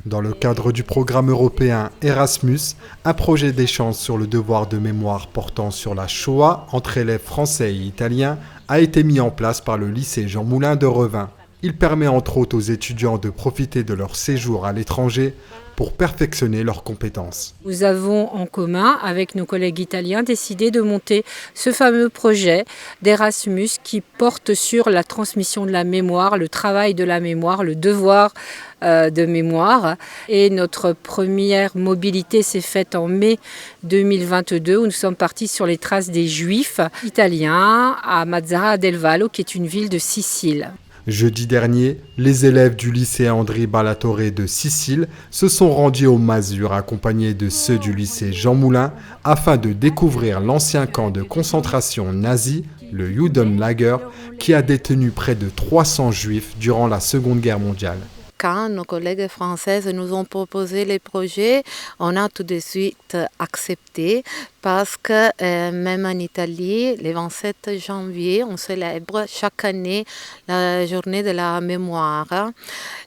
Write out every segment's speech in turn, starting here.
Dans le cadre du programme européen Erasmus, un projet d'échange sur le devoir de mémoire portant sur la Shoah entre élèves français et italiens a été mis en place par le lycée Jean Moulin de Revin. Il permet entre autres aux étudiants de profiter de leur séjour à l'étranger pour perfectionner leurs compétences. Nous avons en commun, avec nos collègues italiens, décidé de monter ce fameux projet d'Erasmus qui porte sur la transmission de la mémoire, le travail de la mémoire, le devoir de mémoire. Et notre première mobilité s'est faite en mai 2022 où nous sommes partis sur les traces des Juifs italiens à Mazara del Vallo, qui est une ville de Sicile. Jeudi dernier, les élèves du lycée André Ballatore de Sicile se sont rendus aux Masures accompagnés de ceux du lycée Jean Moulin afin de découvrir l'ancien camp de concentration nazi, le Judenlager, qui a détenu près de 300 juifs durant la Seconde Guerre mondiale. Quand nos collègues françaises nous ont proposé les projets, on a tout de suite accepté parce que même en Italie, le 27 janvier, on célèbre chaque année la journée de la mémoire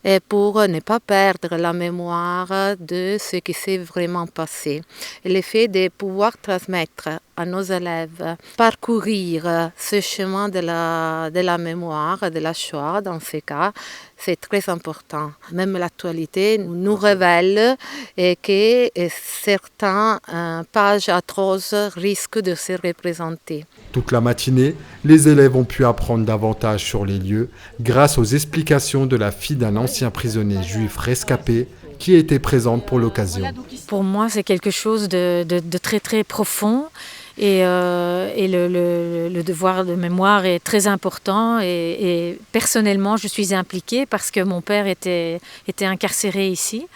et pour ne pas perdre la mémoire de ce qui s'est vraiment passé. Et le fait de pouvoir transmettre à nos élèves, parcourir ce chemin de la mémoire, de la Shoah dans ces cas, c'est très important. Même l'actualité nous révèle que certaines pages atroces risquent de se représenter. Toute la matinée, les élèves ont pu apprendre davantage sur les lieux grâce aux explications de la fille d'un ancien prisonnier juif rescapé qui était présente pour l'occasion. Pour moi, c'est quelque chose de très très profond. Et le devoir de mémoire est très important et personnellement je suis impliquée parce que mon père était incarcéré ici.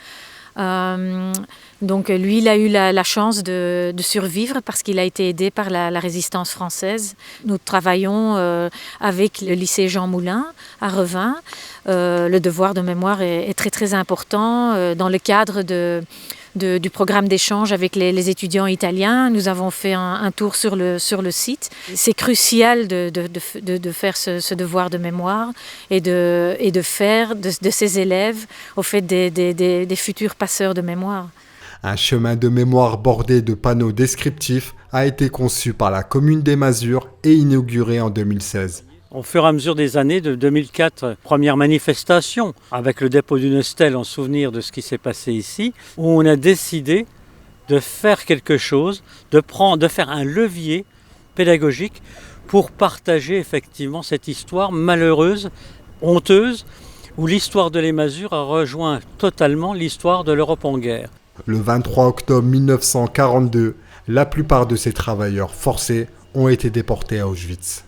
Donc lui, il a eu la chance de survivre parce qu'il a été aidé par la résistance française. Nous travaillons avec le lycée Jean Moulin à Revin. Le devoir de mémoire est très très important dans le cadre du programme d'échange avec les étudiants italiens. Nous avons fait un tour sur le site. C'est crucial de faire ce devoir de mémoire et de faire de ces élèves au fait des futurs passeurs de mémoire. Un chemin de mémoire bordé de panneaux descriptifs a été conçu par la commune des Masures et inauguré en 2016. Au fur et à mesure des années, de 2004, première manifestation avec le dépôt d'une stèle en souvenir de ce qui s'est passé ici, où on a décidé de faire quelque chose, de faire un levier pédagogique pour partager effectivement cette histoire malheureuse, honteuse, où l'histoire de les Masures a rejoint totalement l'histoire de l'Europe en guerre. Le 23 octobre 1942, la plupart de ces travailleurs forcés ont été déportés à Auschwitz.